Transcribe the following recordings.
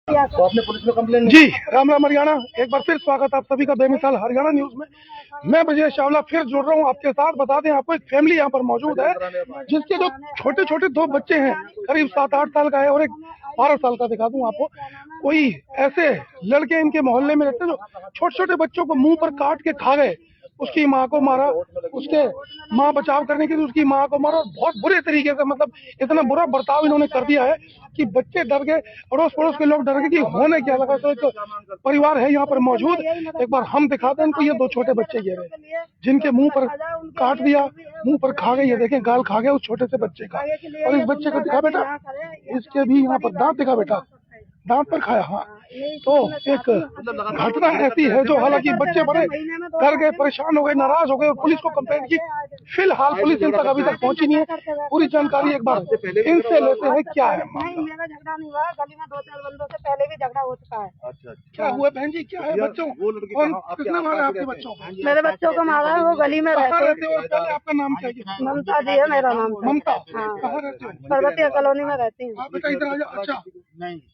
तो आपने पुलिस में कंप्लेंट जी, राम राम हरियाणा। एक बार फिर स्वागत आप सभी का बेमिसाल हरियाणा न्यूज में। मैं ब्रजेश चावला फिर जुड़ रहा हूँ आपके साथ। बता दें आपको, एक फैमिली यहाँ पर मौजूद है जिसके जो छोटे छोटे दो बच्चे हैं, करीब 7-8 साल का है और एक 12 साल का। दिखा दूं आपको, कोई ऐसे लड़के इनके मोहल्ले में रहते हैं जो छोटे छोटे बच्चों को मुंह पर काट के खा गए। उसकी माँ को मारा, उसके माँ बचाव करने के लिए उसकी माँ को मारा। बहुत बुरे तरीके से, मतलब इतना बुरा बर्ताव इन्होंने कर दिया है कि बच्चे डर गए, अड़ोस पड़ोस के लोग डर गए कि होने क्या लगा। तो एक परिवार है यहाँ पर मौजूद, एक बार हम दिखाते हैं इनको। ये दो छोटे बच्चे गिरे जिनके मुंह पर काट दिया, मुंह पर खा गए। ये देखें, गाल खा गया उस छोटे से बच्चे का। और इस बच्चे को दिखा बेटा, इसके भी यहाँ पर दांत दिखा बेटा, दांत पर खाया। हाँ, तो एक घटना ऐसी है जो, हालांकि बच्चे बड़े डर गए, परेशान हो गए, नाराज हो गए और पुलिस को कंप्लेंट की। फिलहाल पुलिस इन तक अभी तक पहुंची नहीं है। पूरी जानकारी एक बार इनसे लेते हैं। क्या है नहीं, मेरा झगड़ा नहीं हुआ। गली में 2-4 बंदों से पहले भी झगड़ा हो चुका है। अच्छा, क्या हुआ बहन जी? क्या है बच्चों? किसने मारा आपके बच्चों को? मेरे बच्चों को मारा है, वो गली में कहाँ रहते रहते हो? पहले आपका नाम क्या है? ममता जी है मेरा नाम। ममता। हाँ, कहाँ रहते हो? पर्वतीय कॉलोनी में रहती हूँ। आप बेटा इधर आ जाओ। अच्छा,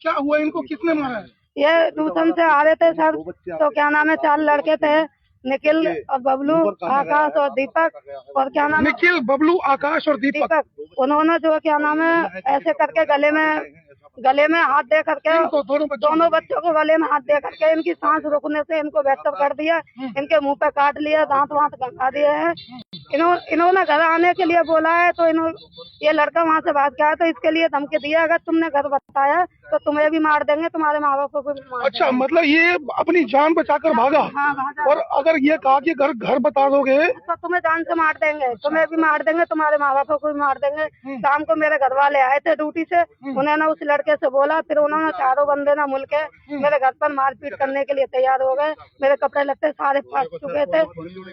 क्या हुआ? इनको किसने मारा है? ये ट्यूशन से आ रहे थे सर, तो क्या नाम है, 4 लड़के थे, निखिल और बबलू, आकाश और दीपक। और क्या नाम है, निखिल, बबलू, आकाश और दीपक। उन्होंने जो क्या नाम है, ऐसे करके गले में हाथ दे करके दोनों बच्चों को गले में हाथ दे करके इनकी सांस रुकने से इनको बेहतर कर दिया। इनके मुंह पे काट लिया, दांत वांत गंगा दिए हैं। इन्होंने घर आने के लिए बोला है, तो ये लड़का वहाँ से भाग गया है, तो इसके लिए धमकी दिया, अगर तुमने घर बताया तो तुम्हें भी मार देंगे, तुम्हारे माँ बाप को भी मार अच्छा, मतलब ये अपनी जान बचाकर भागा। हाँ, भागा। और अगर ये कहा कि घर बता दोगे तो तुम्हें जान से मार देंगे, तुम्हें भी मार देंगे, तुम्हारे माँ बाप को भी मार देंगे। शाम को मेरे घर वाले आए थे ड्यूटी से, उन्होंने उस लड़के से बोला, फिर उन्होंने चारों बंदे ना मिल के मेरे घर पर मारपीट करने के लिए तैयार हो गए। मेरे कपड़े लगते सारे फट चुके थे।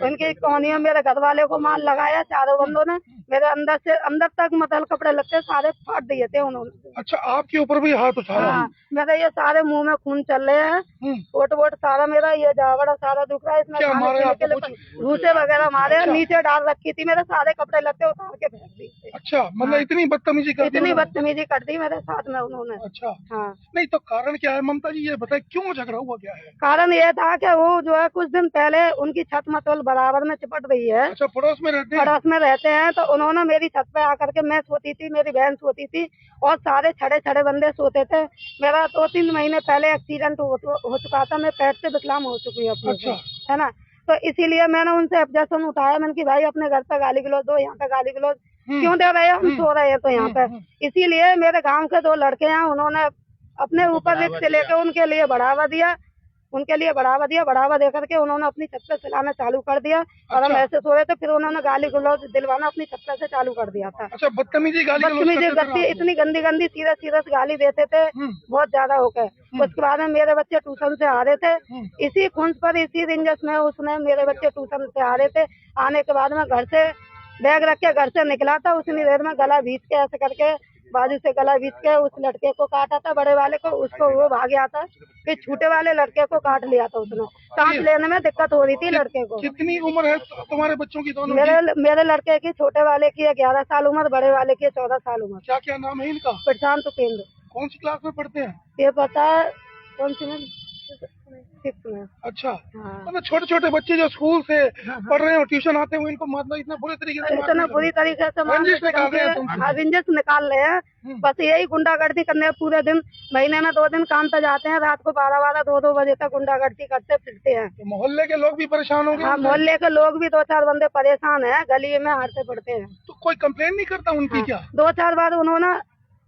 उनकी कहानियों मेरे घर वाले को मार लगाया चारों बंदों ने। मेरे अंदर तक मतलब कपड़े लगते सारे फाड़ दिए थे उन्होंने। अच्छा, आपके ऊपर भी हाथ उठाया? हाँ, मेरे ये सारे मुंह में खून चल रहे हैं, वोट सारा मेरा ये जावड़ा सारा दुख रहा है। इसमें भूसे वगैरह मारे। अच्छा। नीचे डाल रखी थी, मेरे सारे कपड़े लत्ते उतार के फेंक दिए। अच्छा, मतलब हाँ। इतनी बदतमीजी कर दी मेरे साथ में उन्होंने। अच्छा, हाँ। नहीं तो कारण क्या है ममता जी, ये बताए क्यों झगड़ा हुआ? क्या है कारण? ये था कि वो जो है कुछ दिन पहले उनकी छत मतल बराबर में चिपट रही है। अच्छा, पड़ोस में रहते हैं? तो उन्होंने मेरी छत पे आकर के, मैं सोती थी, मेरी बहन सोती थी और सारे छड़े बंदे सोते थे। मेरा 2-3 महीने पहले एक्सीडेंट हो चुका था, मैं पेट से विकलांग हो चुकी हूँ अपने। अच्छा। है ना, तो इसीलिए मैंने उनसे ऑब्जेक्शन उठाया। मैंने कि भाई अपने घर पे गाली गलौज दो, यहाँ पे गाली गलौज क्यों दे रहे हैं? हम सो रहे हैं तो यहाँ पे। इसीलिए मेरे गाँव के 2 लड़के हैं, उन्होंने अपने ऊपर रिक्स लेके उनके लिए बढ़ावा दिया। बढ़ावा दे करके उन्होंने अपनी छत पे चलाना चालू कर दिया। और हम ऐसे सो रहे थे, फिर उन्होंने गाली गलौज दिलवाना अपनी छत पे से चालू कर दिया था। अच्छा, बदतमीजी करती, इतनी गंदी सीरियस गाली देते थे, बहुत ज्यादा हो गए। उसके बाद में मेरे बच्चे ट्यूशन से आ रहे थे, इसी खुंस पर, इसी रिंजस में उसने मेरे बच्चे ट्यूशन से आ रहे थे। आने के बाद में घर से बैग रख के घर से निकला था, उतनी देर में गला भींच के ऐसे करके बाजू से गला बीच के उस लड़के को काटा था, बड़े वाले को। उसको वो भाग गया था, फिर छोटे वाले लड़के को काट लिया था उसने। सांस लेने में दिक्कत हो रही थी लड़के को। कितनी उम्र है तुम्हारे बच्चों की? दोनों मेरे लड़के की, छोटे वाले की 11 साल उम्र, बड़े वाले की 14 साल उम्र। क्या नाम है इनका? प्रशांत उपेंद्र। कौन सी क्लास में पढ़ते हैं? ये पता है कौन सी में? 6 में। अच्छा। हाँ। मतलब छोटे बच्चे जो स्कूल से पढ़ रहे हैं और ट्यूशन आते हैं, इनको मतलब इतना बुरी तरीके से रंजिश निकाल रहे हैं। बस यही गुंडागर्दी करने पूरे दिन, महीने में 2 दिन काम पे जाते हैं, रात को 12-12, 2-2 बजे तक गुंडागर्दी करते फिरते हैं। तो मोहल्ले के लोग भी परेशान हो गए? हाँ, मोहल्ले के लोग भी 2-4 बंदे परेशान हैं, गली में हारते पड़ते हैं। तो कोई कंप्लेन नहीं करता उनकी? क्या 2-4 बार उन्होंने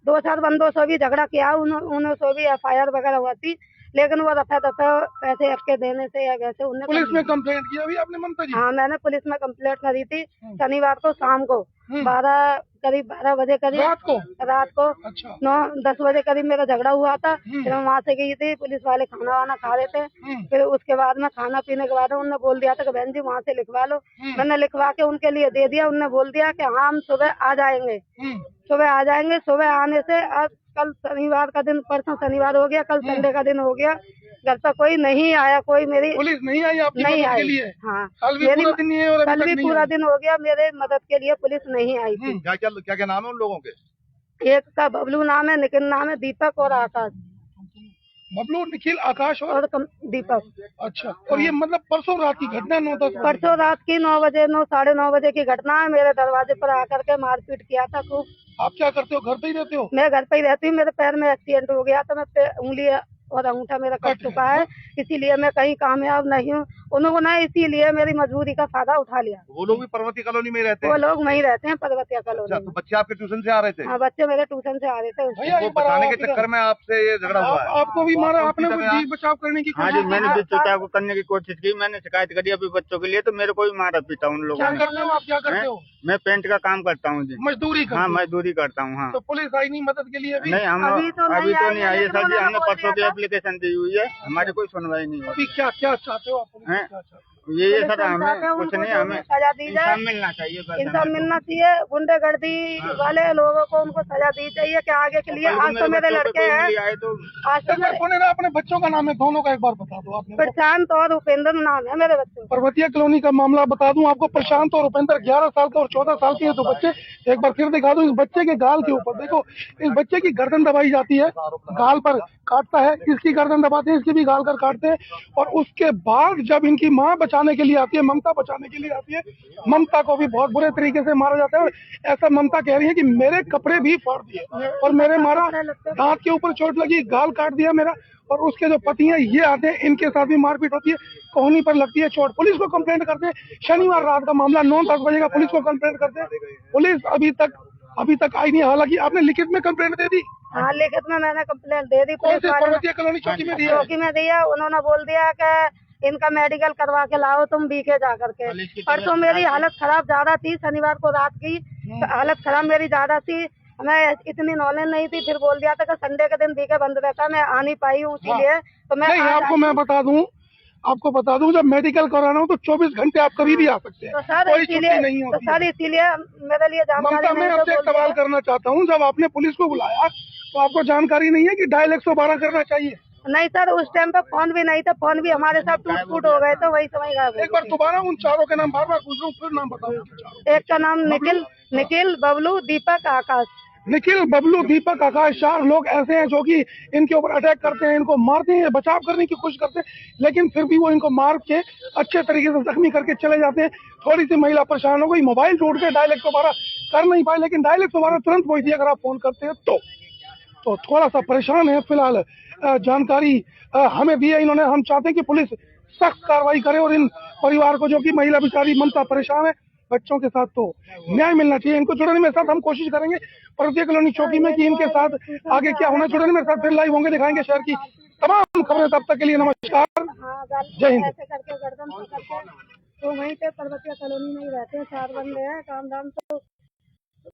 2-4 बंदों से भी झगड़ा किया, उन्होंने भी FIR वगैरह हुआ थी, लेकिन वो दफा पैसे अटके देने से या वैसे उन्हें पुलिस में कंप्लेंट किया अभी आपने ममता जी? हाँ, मैंने पुलिस में कंप्लेंट करी थी शनिवार को शाम को, करीब 12 बजे करीब रात को। अच्छा। 9-10 बजे करीब मेरा झगड़ा हुआ था। फिर मैं वहाँ से गई थी, पुलिस वाले खाना वाना खा रहे थे। फिर उसके बाद में खाना पीने के बाद उन्होंने बोल दिया था कि बहन जी वहाँ से लिखवा लो। मैंने लिखवा के उनके लिए दे दिया। उन्होंने बोल दिया कि हाँ, हम सुबह आ जाएंगे। सुबह आने से अब कल शनिवार का दिन, परसों शनिवार हो गया, कल संडे का दिन हो गया, घर पर कोई नहीं आया। कोई मेरी पुलिस नहीं आई आपकी मदद के लिए? हाँ, कल भी पूरा दिन हो गया, मेरे मदद के लिए पुलिस नहीं आई थी। क्या नाम है उन लोगों के? एक का बबलू नाम है, निखिल नाम है, दीपक और आकाश। बबलू, निखिल, आकाश और दीपक। अच्छा, और ये मतलब परसों रात की घटना 9-10 बजे? परसों रात की 9 बजे, 9 साढ़े 9 बजे की घटना है। मेरे दरवाजे पर आकर के मारपीट किया था खूब। आप क्या करते हो, घर पे ही रहते हो? मैं घर पे ही रहती हूँ। मेरे पैर में एक्सीडेंट हो गया तो मैं उंगली और अंगूठा मेरा कट चुका है, इसीलिए मैं कहीं कामयाब नहीं हूँ। उन्होंने इसीलिए मेरी मजबूरी का फायदा उठा लिया। वो लोग भी पर्वती कॉलोनी में रहते हैं? वो लोग वहीं रहते हैं, पर्वतिया कॉलोनी अच्छा, में। तो बच्चे आपके ट्यूशन से आ रहे थे? हाँ, बच्चे मेरे ट्यूशन से आ रहे थे। भैया, वो एक बार बचाने आओ के आप इधर। चक्कर में आपसे ये झगड़ा हुआ है? आपको भी मारा, आपने आप कुछ यहाँ- जीव बचाव करने की हाँ कोशिश जी, की? मैंने भी बचाव करने की कोशिश की। मैंने शिकायत करी अभी बच्चों के लिए, तो मेरे को भी मारा पीटा उन लोगों क्या ने। करते हो आप, क्या करते हो? मैं पेंट का काम करता हूँ जी। मजदूरी करते हाँ, हो? मजदूरी करता हूँ। हाँ, तो पुलिस आई नहीं मदद के लिए अभी? नहीं, हम अभी तो नहीं आई है लेकिन सर जी। उन्होंने हमने बोल परसों दिया की था। एप्लीकेशन दी हुई है, हमारी कोई सुनवाई नहीं अभी है। क्या क्या चाहते हो आप पुलिस से, हैं? क्या चाहते हो? ये पुलिस सर से हम हमें चाहते हैं कुछ उनको नहीं, जो हमें भी सजा दी जाए। इंसाफ मिलना चाहिए बस इंसाफ हमें तो। मिलना चाहिए। गुंडागर्दी वाले लोगों को उनको सजा दी चाहिए कि आगे के लिए। आज तो मेरे बच्चों पे लड़के कोई हैं, उंगली आए तो आज तो एक बार मेरे कौन है ना, अपने बच्चों का नाम है दोनों का एक बार बता दो आप मेरे को। प्रशांत और उपेंद्र नाम है मेरे बच्चों का। पर्वतीय कॉलोनी का मामला बता दूं आपको। प्रशांत और उपेंद्र 11 साल के और 14 साल के ये दो बच्चे। एक बार फिर दिखा दूं, इस बच्चे के गाल के ऊपर देखो, इस बच्चे की गर्दन दबाई जाती है, गाल पर काटता है, इसकी गर्दन दबाते हैं, इसकी भी गाल कर काटते हैं। और उसके बाद जब इनकी माँ बचाने के लिए आती है, ममता बचाने के लिए आती है, ममता को भी बहुत बुरे तरीके से मारा जाता है। और ऐसा ममता कह रही है कि मेरे कपड़े भी फाड़ दिए और मेरे मारा, दांत के ऊपर चोट लगी, गाल काट दिया मेरा। और उसके जो पति हैं ये आते हैं, इनके साथ भी मारपीट होती है, कोहनी पर लगती है चोट। पुलिस को कंप्लेंट करते हैं। शनिवार रात का मामला 9-10 बजे का, पुलिस को कंप्लेंट करते हैं। पुलिस अभी तक आई नहीं। हालांकि आपने लिखित में कंप्लेंट दे दी? हाँ, लिखित में मैंने कंप्लेंट दे दी। कौन पुलिस से वाले पर्वतीय कॉलोनी चौकी में दी है? चौकी में दिया। उन्होंने बोल दिया कि इनका मेडिकल करवा के लाओ तुम बीके जा करके। परसों मेरी हालत खराब ज्यादा थी, शनिवार को रात की हालत खराब मेरी ज्यादा थी। मैं इतनी नॉलेज नहीं थी, फिर बोल दिया था कि संडे के दिन बीके बंद रहता है, मैं आ नहीं पाई हूँ, इसीलिए तो मैं नहीं, आपको बता दूं जब मेडिकल कराना हो तो 24 घंटे आप कभी भी आ सकते हैं, तो सर कोई छुट्टी इसीलिए नहीं होती है। इसीलिए मेरे लिए जानकारी ममता, मैं नहीं आपसे एक तो बोल सवाल दिया। करना चाहता हूँ। जब आपने पुलिस को बुलाया तो आपको जानकारी नहीं है कि डायल 112 करना चाहिए? नहीं सर, उस टाइम पे फोन भी नहीं था, फोन भी हमारे साथ टूट फूट हो गए तो वही समय गायब हो एक बार दोबारा उन चारों के नाम बार पूछ रहा हूँ, फिर नाम बताओ उनके चारों। गए। एक का नाम निखिल, बबलू, दीपक, आकाश। निखिल, बबलू, दीपक, आकाश, 4 लोग ऐसे हैं जो कि इनके ऊपर अटैक करते हैं, इनको मारते हैं, बचाव करने की कोशिश करते हैं, लेकिन फिर भी वो इनको मार के अच्छे तरीके से जख्मी करके चले जाते हैं। थोड़ी सी महिला परेशान हो गई, मोबाइल टूट के डायल 112 कर नहीं पाए, लेकिन डायल 112 तुरंत पहुंचती है अगर आप फोन करते हैं तो थोड़ा सा परेशान है फिलहाल। जानकारी हमें दी है इन्होंने। हम चाहते हैं कि पुलिस सख्त कार्रवाई करे और इन परिवार को, जो कि महिला बेचारी ममता परेशान है बच्चों के साथ, तो न्याय मिलना चाहिए। इनको जुड़ने में साथ हम कोशिश करेंगे पर्वतीय कॉलोनी चौकी में कि इनके साथ आगे क्या होना। जुड़ने में साथ फिर लाइव होंगे, दिखाएंगे शहर की तमाम खबरें। तब तक के लिए नमस्कार, जय हिंद। ऐसे करके गर्दन पकड़ के तो वहीं पे पर्वतीय कॉलोनी में ही रहते हैं, 4 बंदे हैं, काम धाम तो